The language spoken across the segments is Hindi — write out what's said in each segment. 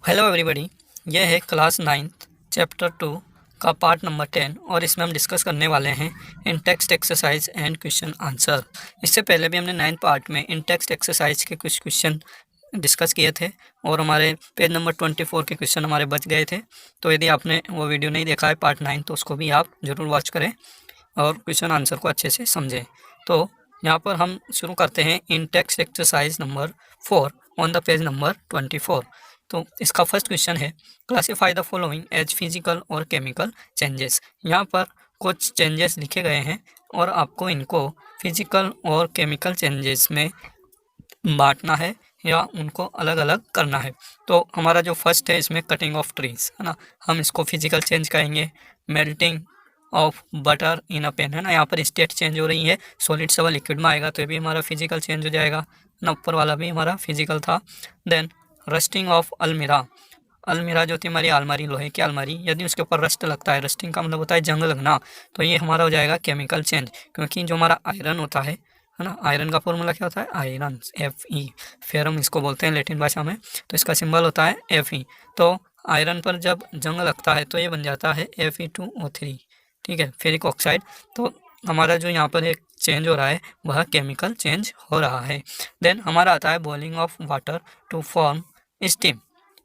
हेलो एवरीबॉडी, यह है क्लास 9th चैप्टर 2 का पार्ट नंबर 10 और इसमें हम डिस्कस करने वाले हैं in text exercise and question answer. इससे पहले भी हमने 9th पार्ट में इन टेक्स्ट एक्सरसाइज के कुछ क्वेश्चन डिस्कस किए थे और हमारे पेज नंबर 24 के क्वेश्चन हमारे बच गए थे। तो यदि आपने वो वीडियो नहीं देखा है पार्ट 9 तो उसको भी आप ज़रूर वॉच करें और क्वेश्चन आंसर को अच्छे से समझें। तो यहाँ पर हम शुरू करते हैं in text exercise number 4 on the page number 24। तो इसका फर्स्ट क्वेश्चन है, classify the following as physical और केमिकल चेंजेस। यहाँ पर कुछ चेंजेस लिखे गए हैं और आपको इनको फिजिकल और केमिकल चेंजेस में बांटना है या उनको अलग अलग करना है। तो हमारा जो फर्स्ट है इसमें कटिंग ऑफ ट्रीज है ना, हम इसको फिजिकल चेंज कहेंगे। Melting of butter in a pan है ना, यहाँ पर स्टेट चेंज हो रही है, सॉलिड से लिक्विड में आएगा तो ये भी हमारा फिजिकल चेंज हो जाएगा ना, ऊपर वाला भी हमारा फिजिकल था। देन रस्टिंग ऑफ अलमीरा, अलमीरा जो थी हमारी अलमारी, लोहे की अलमारी, यदि उसके ऊपर रस्ट लगता है, रस्टिंग का मतलब होता है जंग लगना, तो ये हमारा हो जाएगा केमिकल चेंज, क्योंकि जो हमारा आयरन होता है ना, आयरन का फॉर्मूला क्या होता है, आयरन Fe, फेरम इसको बोलते हैं लैटिन भाषा में, तो इसका सिंबल होता है Fe। तो आयरन पर जब जंग लगता है तो ये बन जाता है Fe2O3, ठीक है, फेरिक ऑक्साइड। तो हमारा जो यहाँ पर एक चेंज हो रहा है वह केमिकल चेंज हो रहा है। देन हमारा आता है boiling of water to form steam,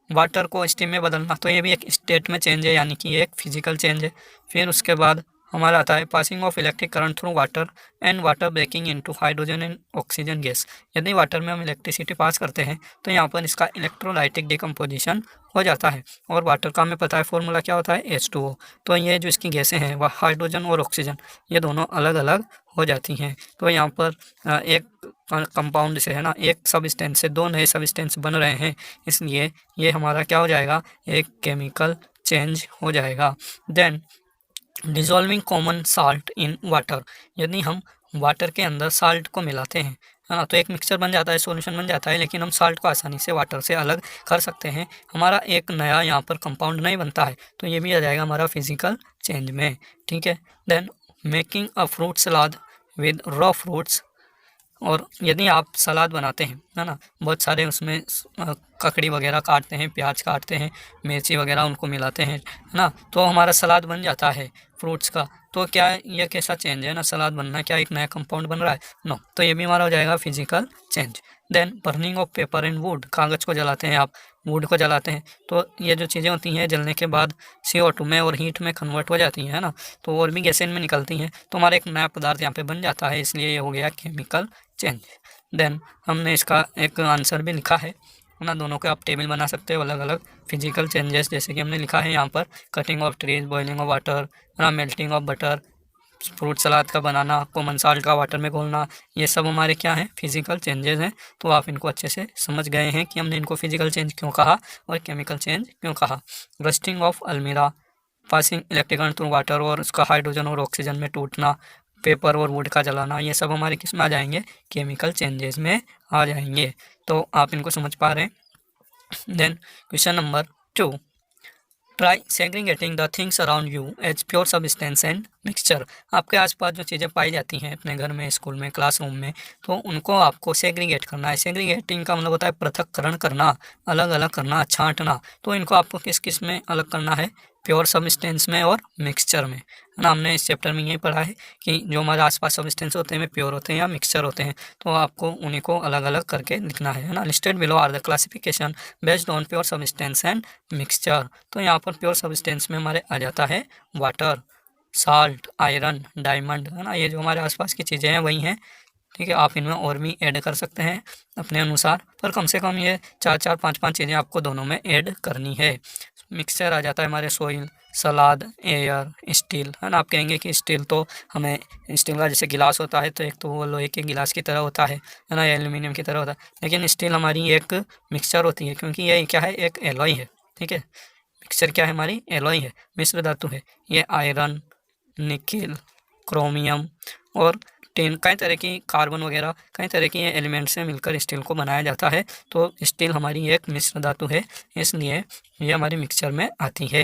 water को स्टीम में बदलना, तो ये भी एक स्टेट में चेंज है, यानी कि ये एक फिजिकल चेंज है। फिर उसके बाद हमारा आता है passing of electric current through water and water breaking into hydrogen and oxygen gas. यदि वाटर में हम इलेक्ट्रिसिटी पास करते हैं तो यहाँ पर इसका इलेक्ट्रोलाइटिक डिकम्पोजिशन हो जाता है और वाटर का हमें पता है फॉर्मूला क्या होता है, H2O। तो ये जो इसकी गैसें हैं वह हाइड्रोजन और ऑक्सीजन, ये दोनों अलग अलग हो जाती हैं। तो यहाँ पर एक कंपाउंड से है ना, एक सबस्टेंस से दो नए सबस्टेंस बन रहे हैं, इसलिए ये हमारा क्या हो जाएगा, एक केमिकल चेंज हो जाएगा। Then dissolving common salt in water, यदि हम वाटर के अंदर साल्ट को मिलाते हैं है ना, तो एक मिक्सचर बन जाता है, सॉल्यूशन बन जाता है, लेकिन हम साल्ट को आसानी से वाटर से अलग कर सकते हैं, हमारा एक नया यहाँ पर कंपाउंड नहीं बनता है, तो ये भी आ जाएगा हमारा फिजिकल चेंज में, ठीक है। Then making a fruit salad with raw fruits, और यदि आप सलाद बनाते हैं है ना, बहुत सारे उसमें ककड़ी वगैरह काटते हैं, प्याज काटते हैं, मिर्ची वगैरह उनको मिलाते हैं है ना, तो हमारा सलाद बन जाता है फ्रूट्स का। तो क्या ये कैसा चेंज है ना, सलाद बनना, क्या एक नया कंपाउंड बन रहा है, नो, तो ये भी हमारा हो जाएगा physical change. Then burning of paper and wood, कागज़ को जलाते हैं आप, वुड को जलाते हैं, तो ये जो चीज़ें होती हैं जलने के बाद CO2 में और हीट में कन्वर्ट हो जाती हैं है ना, तो और भी गैसें इनमें निकलती हैं, तो हमारा एक नया पदार्थ यहाँ पे बन जाता है, इसलिए ये हो गया केमिकल चेंज। देन हमने इसका एक आंसर भी लिखा है ना, दोनों के आप टेबल बना सकते हो अलग अलग फिजिकल चेंजेस, जैसे कि हमने लिखा है यहाँ पर cutting of trees, boiling of water, melting of butter, fruit salad का बनाना, कॉमन साल्ट का वाटर में घोलना, ये सब हमारे क्या हैं, फिजिकल चेंजेस हैं। तो आप इनको अच्छे से समझ गए हैं कि हमने इनको फिजिकल चेंज क्यों कहा और केमिकल चेंज क्यों कहा। रस्टिंग ऑफ अलमीरा, passing electric current through water और उसका हाइड्रोजन और ऑक्सीजन में टूटना, पेपर और वुड का जलाना, ये सब हमारे किस में आ जाएंगे, केमिकल चेंजेस में आ जाएंगे। तो आप इनको समझ पा रहे हैं। Then question number 2, try segregating the things around you as pure substance and mixture. आपके आसपास जो चीज़ें पाई जाती हैं अपने घर में, स्कूल में, क्लासरूम में, तो उनको आपको सेग्रीगेट करना है। सेग्रीगेटिंग का मतलब होता है पृथक्करण करना, अलग अलग करना, छांटना। तो इनको आपको किस किस में अलग करना है, प्योर सबस्टेंस में और मिक्सचर में, है ना। हमने इस चैप्टर में यही पढ़ा है कि जो हमारे आसपास सबस्टेंस होते हैं प्योर होते हैं या मिक्सचर होते हैं, तो आपको उन्हीं को अलग अलग करके लिखना है ना। Listed below are the classification based on pure substance and mixture. तो यहाँ पर प्योर सबस्टेंस में हमारे आ जाता है वाटर, साल्ट, आयरन, डायमंड, है ना, ये जो हमारे आसपास की चीज़ें हैं वही हैं, ठीक है। आप इनमें और भी ऐड कर सकते हैं अपने अनुसार, पर कम से कम ये 4-4, 5-5 चीज़ें आपको दोनों में ऐड करनी है। मिक्सचर आ जाता है हमारे सोइल, सलाद, एयर, स्टील, है ना। आप कहेंगे कि स्टील तो हमें, स्टील का जैसे गिलास होता है तो एक तो वो लोहे के गिलास की तरह होता है ना, एल्यूमिनियम की तरह होता है, लेकिन स्टील हमारी एक मिक्सचर होती है, क्योंकि ये क्या है, एक एलॉय है, ठीक है। मिक्सचर क्या है, हमारी एलॉय है, मिश्र धातु है। ये आयरन, निकेल, क्रोमियम और टिन, कई तरह की कार्बन वगैरह, कई तरह की एलिमेंट से मिलकर स्टील को बनाया जाता है। तो स्टील हमारी एक मिश्र धातु है, इसलिए ये हमारी मिक्सचर में आती है।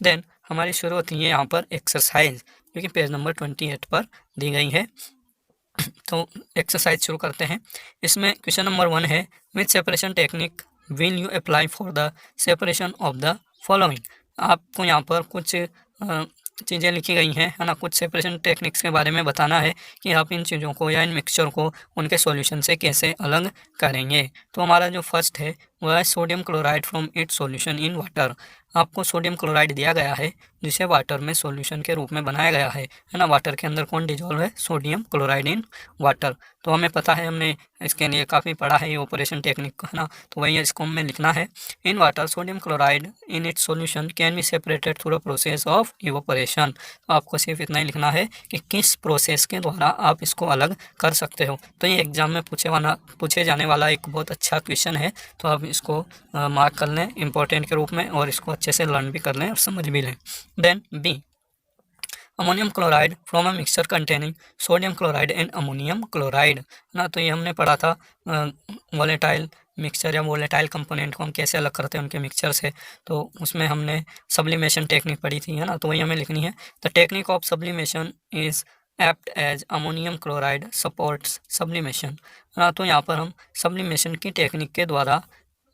देन हमारी शुरू होती है यहाँ पर एक्सरसाइज, जो कि पेज नंबर 28 पर दी गई है। तो एक्सरसाइज शुरू करते हैं। इसमें क्वेश्चन नंबर 1 है, which separation technique will you apply for the separation of the following. आपको यहाँ पर कुछ चीज़ें लिखी गई हैं, है ना, कुछ सेपरेशन टेक्निक्स के बारे में बताना है कि आप इन चीज़ों को या इन मिक्सचर को उनके सॉल्यूशन से कैसे अलग करेंगे। तो हमारा जो फर्स्ट है वह है sodium chloride from its solution in water. आपको सोडियम क्लोराइड दिया गया है जिसे वाटर में सॉल्यूशन के रूप में बनाया गया है ना। वाटर के अंदर कौन डिजोल्व है? Sodium chloride in water. तो हमें पता है, हमने इसके लिए काफ़ी पढ़ा है ये ऑपरेशन टेक्निक, है ना। तो वही इसको हमें लिखना है। In water sodium chloride in its solution can be separated through the process of evaporation. तो आपको सिर्फ इतना ही लिखना है कि किस प्रोसेस के द्वारा आप इसको अलग कर सकते हो। तो ये एग्जाम में पूछे जाने वाला एक बहुत अच्छा क्वेश्चन है। तो आप इसको मार्क कर लें इंपॉर्टेंट के रूप में और इसको अच्छे से लर्न भी कर लें और समझ भी लें। Then B, ammonium chloride from a mixture containing sodium chloride and ammonium chloride, ना। तो ये हमने पढ़ा था वोलेटाइल मिक्सचर या वोलेटाइल कंपोनेंट को हम कैसे अलग करते हैं उनके मिक्सचर से। तो उसमें हमने सब्लिमेशन टेक्निक पढ़ी थी, है ना। तो वही हमें लिखनी है। The technique of sublimation is apt as ammonium chloride supports sublimation, ना। तो यहाँ पर हम सब्लिमेशन की टेक्निक के द्वारा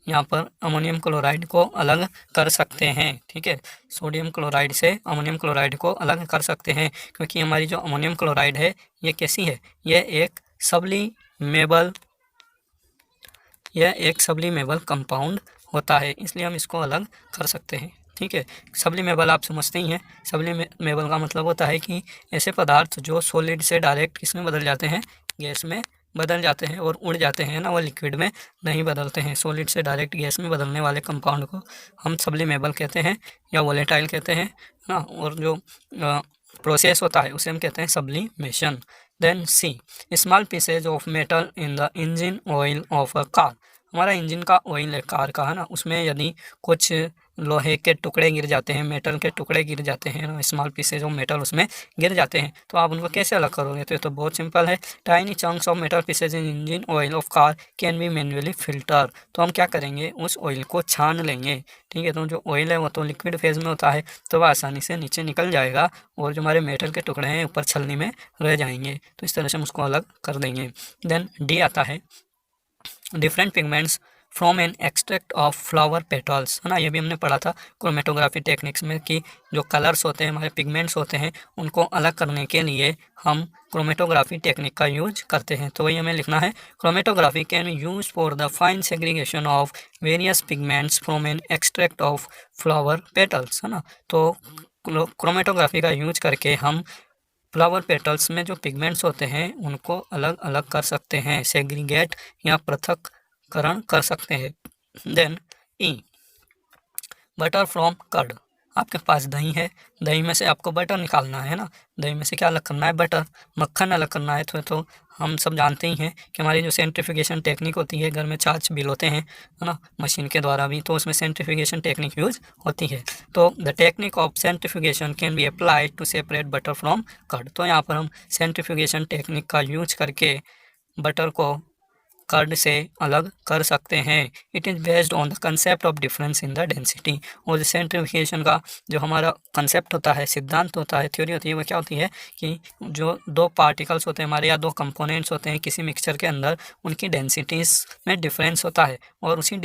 यहाँ पर अमोनियम क्लोराइड को अलग कर सकते हैं। ठीक है, सोडियम क्लोराइड से अमोनियम क्लोराइड को अलग कर सकते हैं, क्योंकि हमारी जो अमोनियम क्लोराइड है ये कैसी है? यह एक सब्लिमेबल कंपाउंड होता है, इसलिए हम इसको अलग कर सकते हैं। ठीक है, सब्लिमेबल आप समझते ही हैं। सब्लिमेबल का मतलब होता है कि ऐसे पदार्थ जो सॉलिड से डायरेक्ट किसमें बदल जाते हैं? गैस में बदल जाते हैं और उड़ जाते हैं ना, वो लिक्विड में नहीं बदलते हैं। सॉलिड से डायरेक्ट गैस में बदलने वाले कंपाउंड को हम सब्लिमेबल कहते हैं या वोलेटाइल कहते हैं ना। और जो प्रोसेस होता है उसे हम कहते हैं sublimation. Then C, small pieces of metal in the engine oil of a car. हमारा इंजन का ऑयल है कार का, है ना, उसमें यदि कुछ लोहे के टुकड़े गिर जाते हैं, मेटल के टुकड़े गिर जाते हैं ना, स्मॉल पीसेज ऑफ मेटल उसमें गिर जाते हैं, तो आप उनको कैसे अलग करोगे? तो ये तो बहुत सिंपल है। Tiny chunks of metal pieces in engine oil of car can be manually filter. तो हम क्या करेंगे? उस ऑयल को छान लेंगे। ठीक है, तो जो ऑयल है वो तो लिक्विड फेज में होता है, तो वह आसानी से नीचे निकल जाएगा और जो हमारे मेटल के टुकड़े हैं ऊपर छलनी में रह जाएंगे। तो इस तरह से हम उसको अलग कर देंगे। देन डी आता है, different pigments from an extract of flower petals, है ना। ये भी हमने पढ़ा था क्रोमेटोग्राफी टेक्निक्स में कि जो कलर्स होते हैं, हमारे पिगमेंट्स होते हैं, उनको अलग करने के लिए हम क्रोमेटोग्राफी टेक्निक का यूज करते हैं। तो वही हमें लिखना है, chromatography can use for the fine segregation of various pigments from an extract of flower petals, है ना। तो क्रोमेटोग्राफी का यूज करके हम फ्लावर पेटल्स में जो पिगमेंट्स होते हैं उनको अलग अलग कर सकते हैं, सेग्रीगेट या पृथक्करण कर सकते हैं। Then E, butter from curd. आपके पास दही है, दही में से आपको बटर निकालना है ना। दही में से क्या अलग करना है? बटर। मक्खन अलग करना है तो हम सब जानते ही हैं कि हमारी जो सेंट्रीफ्यूगेशन टेक्निक होती है, घर में छाछ भिगोते हैं, है ना, मशीन के द्वारा भी, तो उसमें सेंट्रीफ्यूगेशन टेक्निक यूज होती है। तो the technique of centrifugation can be applied to separate butter from curd. तो यहाँ पर हम सेंट्रीफ्यूगेशन टेक्निक का यूज करके बटर को कर्ड से अलग कर सकते हैं। It is based on the concept of difference in the density. और सेंट्रीफ्यूगेशन का जो हमारा कंसेप्ट होता है, सिद्धांत होता है, थ्योरी होती है, वो क्या होती है कि जो दो पार्टिकल्स होते हैं हमारे या दो कंपोनेंट्स होते हैं किसी मिक्सचर के अंदर, उनकी डेंसिटीज़ में डिफरेंस होता है और उसी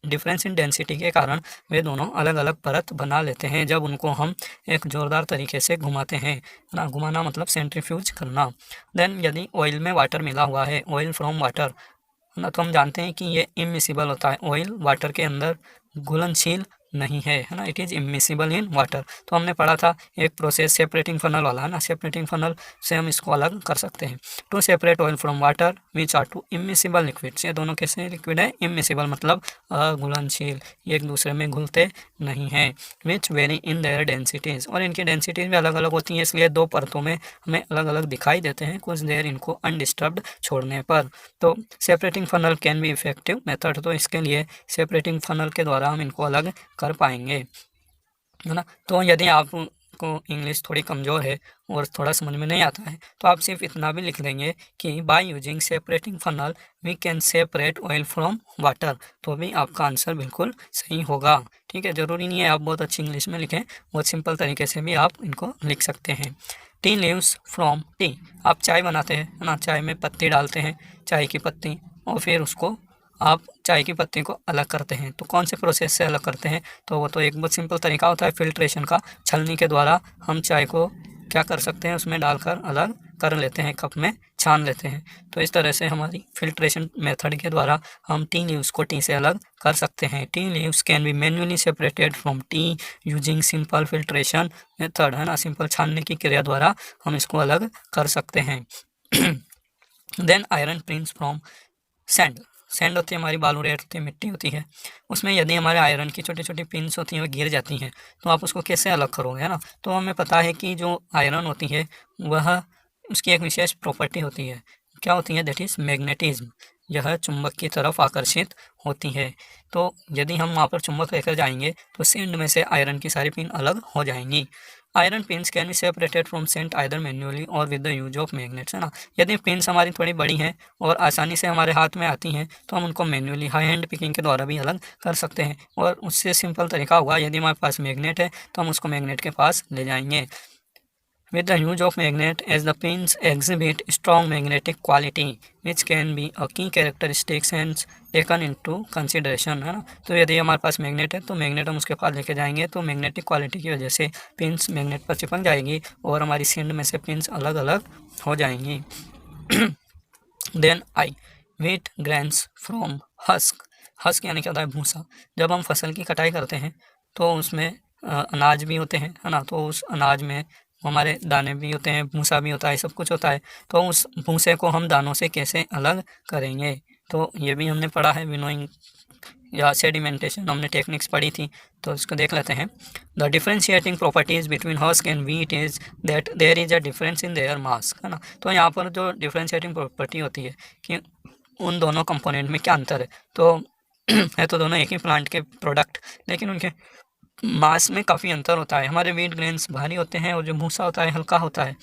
डिफरेंस इन डेंसिटी के कारण वे दोनों अलग अलग परत बना लेते हैं जब उनको हम एक जोरदार तरीके से घुमाते हैं ना। घुमाना मतलब सेंट्रीफ्यूज करना। देन यदि ऑयल में वाटर मिला हुआ है, ऑयल फ्रॉम वाटर, ना, तो हम जानते हैं कि ये इमिसिबल होता है। ऑयल वाटर के अंदर घुलनशील नहीं है, है ना। It is immiscible in water. तो हमने पढ़ा था एक प्रोसेस सेपरेटिंग फनल वाला, है ना। सेपरेटिंग फनल से हम इसको अलग कर सकते हैं। To separate oil from water which are two immiscible liquids. ये दोनों कैसे लिक्विड है? इमिसिबल मतलब अघुलनशील, ये एक दूसरे में घुलते नहीं हैं। Which very in their densities, और इनकी डेंसिटीज़ भी अलग अलग होती हैं, इसलिए दो परतों में हमें अलग अलग दिखाई देते हैं कुछ देर इनको अनडिस्टर्ब्ड छोड़ने पर। तो separating funnel can be effective method. तो इसके लिए सेपरेटिंग फनल के द्वारा हम इनको अलग कर पाएंगे, है ना। तो यदि आपको इंग्लिश थोड़ी कमज़ोर है और थोड़ा समझ में नहीं आता है, तो आप सिर्फ इतना भी लिख देंगे कि by using separating funnel we can separate oil from water. तो भी आपका आंसर बिल्कुल सही होगा। ठीक है, ज़रूरी नहीं है आप बहुत अच्छी इंग्लिश में लिखें, बहुत सिंपल तरीके से भी आप इनको लिख सकते हैं। Tea leaves from T. आप चाय बनाते हैं ना, चाय में पत्ती डालते हैं, चाय की पत्ती, और फिर उसको आप चाय की पत्ती को अलग करते हैं। तो कौन से प्रोसेस से अलग करते हैं? तो वो तो एक बहुत सिंपल तरीका होता है फिल्ट्रेशन का। छलनी के द्वारा हम चाय को क्या कर सकते हैं, उसमें डालकर अलग कर लेते हैं, कप में छान लेते हैं। तो इस तरह से हमारी फिल्ट्रेशन मेथड के द्वारा हम टी लीव्स को टी से अलग कर सकते हैं। Tea leaves can be manually separated from T using simple filtration method, है ना। सिंपल छानने की क्रिया द्वारा हम इसको अलग कर सकते हैं। Then iron prints from sand. Sand होती है हमारी बालू रेत होती है, मिट्टी होती है, उसमें यदि हमारे आयरन की छोटी छोटी पिंस होती हैं वो गिर जाती हैं, तो आप उसको कैसे अलग करोगे, है ना। तो हमें पता है कि जो आयरन होती है वह उसकी एक विशेष प्रॉपर्टी होती है। क्या होती है? That is magnetism. यह चुंबक की तरफ आकर्षित होती है। तो यदि हम वहाँ पर चुंबक लेकर जाएंगे तो सैंड में से आयरन की सारी पिन अलग हो जाएंगी। Iron pins can be separated from sand either manually और with the use of magnets, है ना। यदि पिन्स हमारी थोड़ी बड़ी हैं और आसानी से हमारे हाथ में आती हैं तो हम उनको मैन्युअली हाई हैंड पिकिंग के द्वारा भी अलग कर सकते हैं। और उससे सिंपल तरीका हुआ, यदि हमारे पास मैग्नेट है तो हम उसको मैग्नेट के पास ले जाएंगे। With the use of magnet, as the pins exhibit strong magnetic quality, which can be a key characteristics and taken into consideration, है ना। तो यदि हमारे पास मैग्नेट है तो मैग्नेट हम उसके पास लेके जाएंगे तो मैग्नेटिक क्वालिटी की वजह से पिन्स मैग्नेट पर चिपक जाएगी और हमारी सेंड में से पिन्स अलग अलग हो जाएंगी। Then I wheat grains from husk. Husk यानी क्या होता है? भूसा। जब हम फसल की कटाई करते हैं तो उसमें अनाज भी होते हैं, है ना। तो उस अनाज में हमारे दाने भी होते हैं, भूसा भी होता है, सब कुछ होता है। तो उस भूसे को हम दानों से कैसे अलग करेंगे? तो ये भी हमने पढ़ा है, विनोइंग या सेडिमेंटेशन हमने टेक्निक्स पढ़ी थी, तो इसको देख लेते हैं। The differentiating properties between husk and wheat is that there is a difference in their mass, है ना। तो यहाँ पर जो डिफ्रेंशिएटिंग प्रॉपर्टी होती है कि उन दोनों कंपोनेंट में क्या अंतर है। तो है तो दोनों एक ही प्लांट के प्रोडक्ट, लेकिन उनके मास में काफ़ी अंतर होता है। हमारे व्हीट ग्रेन्स भारी होते हैं और जो भूसा होता है हल्का होता है।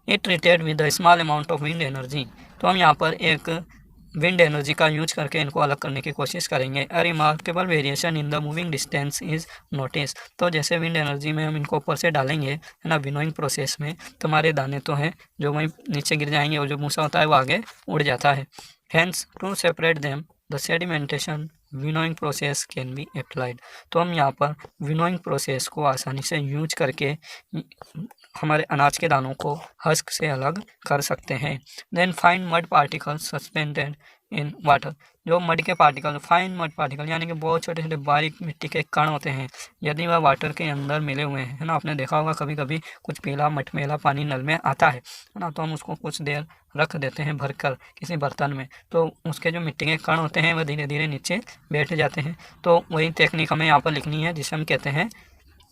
It treated with a small amount of wind energy. तो हम यहाँ पर एक विंड एनर्जी का यूज करके इनको अलग करने की कोशिश करेंगे। A remarkable variation in the moving distance is notice. तो जैसे विंड एनर्जी में हम इनको ऊपर से डालेंगे, है ना, विनोइंग प्रोसेस में, तो हमारे दाने तो हैं जो वहीं नीचे गिर जाएंगे और जो भूसा होता है वो आगे उड़ जाता है। Hence to separate them the sedimentation winnowing process can be applied. तो हम यहाँ पर विनोइंग प्रोसेस को आसानी से यूज करके हमारे अनाज के दानों को हस्क से अलग कर सकते हैं। Then fine mud particles suspended in water. जो मड के पार्टिकल, फाइन मड पार्टिकल यानी कि बहुत छोटे छोटे बारीक मिट्टी के कण होते हैं, यदि वह वाटर के अंदर मिले हुए हैं, है ना। आपने देखा होगा कभी कभी कुछ पीला मटमैला पानी नल में आता है ना, तो हम उसको कुछ देर रख देते हैं भरकर किसी बर्तन में, तो उसके जो मिट्टी के कण होते हैं वह धीरे धीरे नीचे बैठ जाते हैं। तो वही टेक्निक हमें यहाँ पर लिखनी है जिसे हम कहते हैं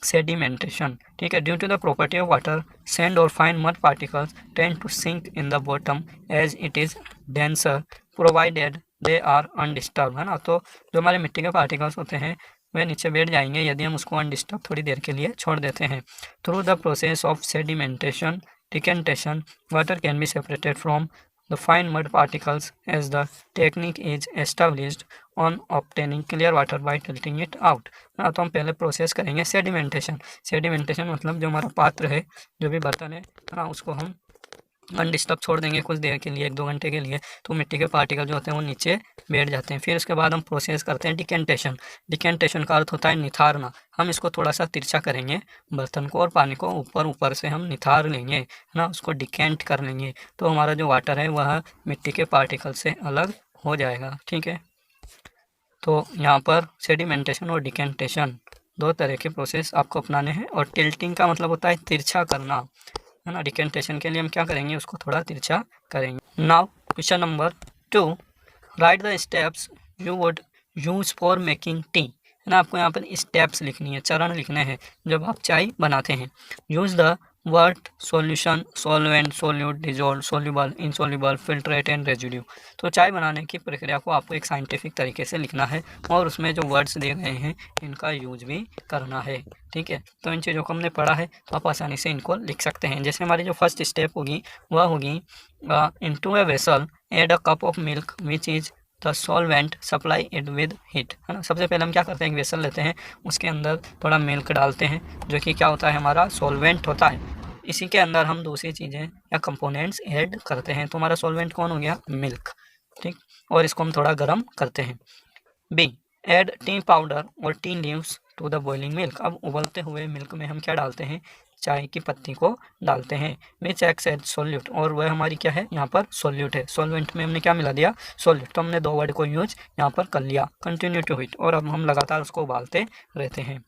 सेडिमेंटेशन, ठीक है। Due to the property of water, sand और fine mud particles tend to sink in the bottom as it is denser provided they are undisturbed, है ना। तो जो हमारे मिट्टी के पार्टिकल्स होते हैं वे नीचे बैठ जाएंगे यदि हम उसको अनडिस्टर्ब थोड़ी देर के लिए छोड़ देते हैं। Through the process of sedimentation decantation water can be separated from the fine mud particles as the technique is established on obtaining clear water by tilting it out। हाँ, तो हम पहले प्रोसेस करेंगे सेडिमेंटेशन। सेडिमेंटेशन मतलब जो हमारा पात्र है, जो भी बर्तन है ना, उसको हम अनडिस्टर्ब छोड़ देंगे कुछ देर के लिए, 1-2 घंटे के लिए, तो मिट्टी के पार्टिकल जो होते हैं वो नीचे बैठ जाते हैं। फिर उसके बाद हम प्रोसेस करते हैं डिकेंटेशन। डिकेंटेशन का अर्थ होता है निथारना। हम इसको थोड़ा सा तिरछा करेंगे बर्तन को और पानी को ऊपर ऊपर से हम निथार लेंगे, है ना, उसको डिकेंट कर लेंगे, तो हमारा जो वाटर है वह मिट्टी के पार्टिकल से अलग हो जाएगा, ठीक है। तो यहाँ पर सेडिमेंटेशन और डिकेंटेशन 2 तरह के प्रोसेस आपको अपनाने हैं। और टिल्टिंग का मतलब होता है तिरछा करना, है ना। डिकेंटेशन के लिए हम क्या करेंगे, उसको थोड़ा तिरछा करेंगे। Now question number 2, right the steps you would use for making tea, है ना। आपको यहाँ पर स्टेप्स लिखनी है, चरण लिखने हैं जब आप चाय बनाते हैं। Use the word solution, solvent, solute, dissolve, soluble, insoluble, filtrate and residue. तो चाय बनाने की प्रक्रिया को आपको एक साइंटिफिक तरीके से लिखना है और उसमें जो वर्ड्स दिए गए हैं इनका यूज भी करना है, ठीक है। तो इन चीज़ों को हमने पढ़ा है तो आप आसानी से इनको लिख सकते हैं। जैसे हमारी जो फर्स्ट स्टेप होगी वह होगी into a vessel add a cup of milk which is the solvent supply it with heat, है ना। सबसे पहले हम क्या करते हैं, एक वेसल लेते हैं, उसके अंदर थोड़ा मिल्क डालते हैं जो कि क्या होता है, हमारा सॉल्वेंट होता है। इसी के अंदर हम दूसरी चीज़ें या कंपोनेंट्स ऐड करते हैं। तो हमारा सॉल्वेंट कौन हो गया, मिल्क, ठीक, और इसको हम थोड़ा गर्म करते हैं। बी, ऐड टी पाउडर और tea leaves to the boiling milk. अब उबलते हुए मिल्क में हम क्या डालते हैं, चाय की पत्ती को डालते हैं। विच एक्ट्स एज सोल्यूट, और वह हमारी क्या है, यहाँ पर सोल्यूट है। सोलवेंट में हमने क्या मिला दिया, सोल्यूट, तो हमने 2 वर्ड को यूज यहाँ पर कर लिया, कंटिन्यू टू हीट, और अब हम लगातार उसको उबालते रहते हैं।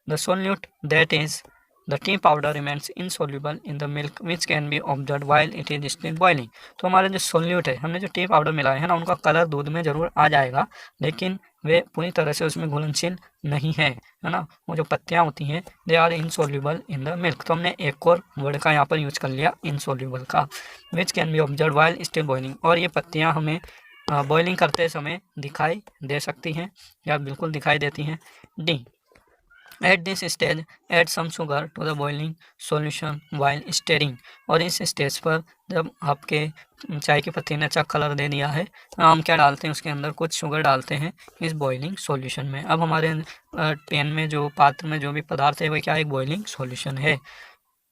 The solute that is the T powder remains insoluble in the milk which can be observe while it is still boiling. तो हमारा जो सोल्यूट है, हमने जो टी पाउडर मिलाया है ना, उनका कलर दूध में ज़रूर आ जाएगा, लेकिन वे पूरी तरह से उसमें घुलनशील नहीं है ना। वो जो पत्तियाँ होती हैं, they are insoluble in the milk. तो हमने एक और वर्ड का यहाँ पर यूज कर लिया, इनसोल्यूबल का। Which can be observe while still boiling, और ये पत्तियाँ हमें बॉइलिंग करते समय दिखाई दे सकती हैं या बिल्कुल दिखाई देती हैं। D, at this stage add some sugar to the boiling solution while stirring, और इस स्टेज पर जब आपके चाय की पत्ती ने अच्छा कलर दे दिया है, हम क्या डालते हैं, उसके अंदर कुछ शुगर डालते हैं इस बॉइलिंग सॉल्यूशन में। अब हमारे पैन में जो पात्र में जो भी पदार्थ है, वह क्या एक बॉइलिंग सॉल्यूशन है।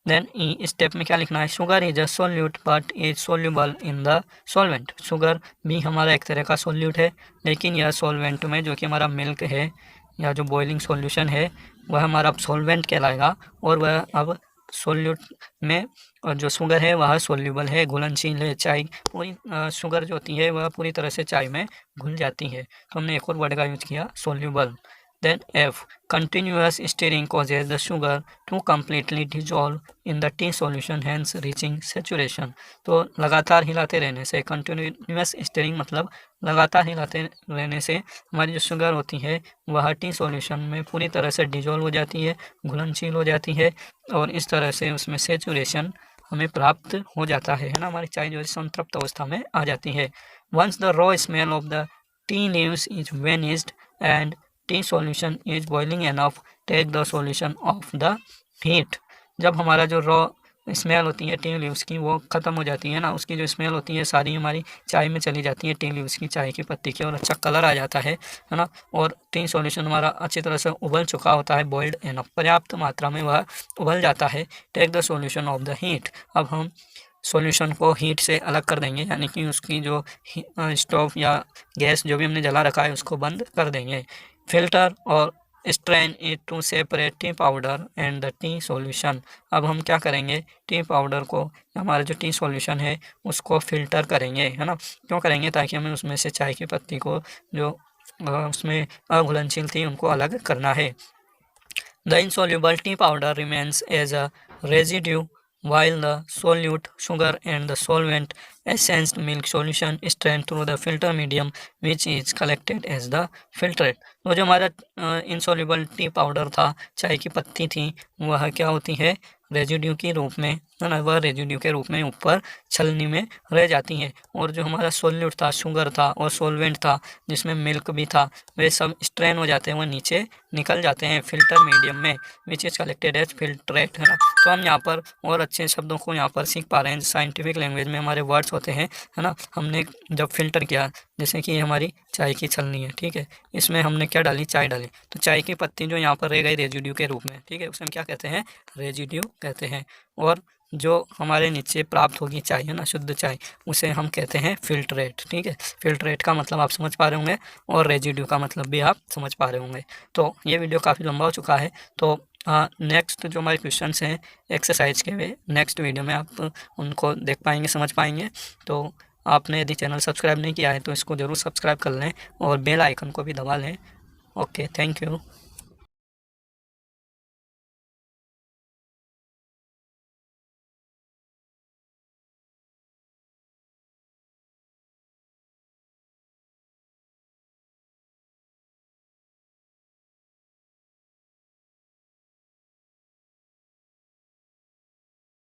देन ई स्टेप में क्या लिखना है, sugar is a solute but is soluble in the solvent. Sugar भी हमारा एक तरह का सोल्यूट है, लेकिन यह सॉल्वेंट में, जो कि हमारा मिल्क है या जो बॉइलिंग सॉल्यूशन है, वह हमारा अब सॉल्वेंट कहलाएगा, और वह अब सोल्यूट में और जो शुगर है वह सोल्यूबल है, घुलनशील है। चाय पूरी शुगर जो होती है वह पूरी तरह से चाय में घुल जाती है, तो हमने एक और वर्ड का यूज किया, soluble. Then F, continuous stirring causes the sugar to completely dissolve in the tea solution hence reaching saturation। तो लगातार हिलाते रहने से, कंटिन्यूअस स्टीयरिंग मतलब लगातार हिलाते रहने से हमारी जो शुगर होती है वह टी सॉल्यूशन में पूरी तरह से डिजोल्व हो जाती है, घुलनशील हो जाती है, और इस तरह से उसमें सेचुरेशन हमें प्राप्त हो जाता है ना, हमारी चाय जो है संतृप्त अवस्था में आ जाती है। Once the raw smell of the tea leaves is vanished and tea solution is boiling enough take the solution of the heat. जब हमारा जो रॉ स्मेल होती है टी लीव्स की वो ख़त्म हो जाती है ना, उसकी जो स्मेल होती है सारी हमारी चाय में चली जाती है, टी लीव्स की, चाय की पत्ती की, और अच्छा कलर आ जाता है ना, और टी सॉल्यूशन हमारा अच्छी तरह से उबल चुका होता है, बॉइल्ड एनफ, पर्याप्त मात्रा में वह उबल जाता है। Take the solution of the heat, अब हम सॉल्यूशन को हीट से अलग कर देंगे, यानी कि उसकी जो स्टोव या गैस जो भी हमने जला रखा है उसको बंद कर देंगे। फिल्टर और strain it to separate tea powder and the tea solution. अब हम क्या करेंगे, टी पाउडर को, हमारा जो टी सॉल्यूशन है उसको फिल्टर करेंगे, है ना। क्यों करेंगे, ताकि हमें उसमें से चाय की पत्ती को जो उसमें अघुलनशील थी उनको अलग करना है। The insoluble tea powder remains as a residue while the solute sugar and the solvent essenced milk solution strained through the filter medium which is collected as the filtrate। तो जो हमारा insoluble टी पाउडर था, चाय की पत्ती थी, वह क्या होती है, रेजिड्यू के रूप में, है ना, वह रेजिड्यू के रूप में ऊपर छलनी में रह जाती हैं, और जो हमारा सोल्यूट था, शुगर था और सोलवेंट था जिसमें मिल्क भी था, वे सब स्ट्रेन हो जाते हैं, वह नीचे निकल जाते हैं फिल्टर मीडियम में, which is collected as filtrate, है ना। तो हम यहाँ पर और अच्छे शब्दों को यहाँ पर सीख पा रहे हैं, साइंटिफिक लैंग्वेज में हमारे वर्ड्स होते हैं, है ना। हमने जब फिल्टर किया, जैसे कि हमारी चाय की छलनी है, ठीक है, इसमें हमने क्या डाली, चाय डाली, तो चाय की पत्ती जो यहाँ पर रह गई रेजिड्यू के रूप में, ठीक है, उसे हम क्या कहते हैं, रेजिड्यू कहते हैं। और जो हमारे नीचे प्राप्त होगी चाय, है ना, शुद्ध चाय, उसे हम कहते हैं फिल्ट्रेट, ठीक है। फिल्ट्रेट का मतलब आप समझ पा रहे होंगे, और रेजिड्यू का मतलब भी आप समझ पा रहे होंगे। तो ये वीडियो काफ़ी लंबा हो चुका है, तो नेक्स्ट जो हमारे क्वेश्चंस हैं एक्सरसाइज के, वे नेक्स्ट वीडियो में आप उनको देख पाएंगे, समझ पाएंगे। तो आपने यदि चैनल सब्सक्राइब नहीं किया है तो इसको ज़रूर सब्सक्राइब कर लें और बेल आइकन को भी दबा लें। Okay, thank you.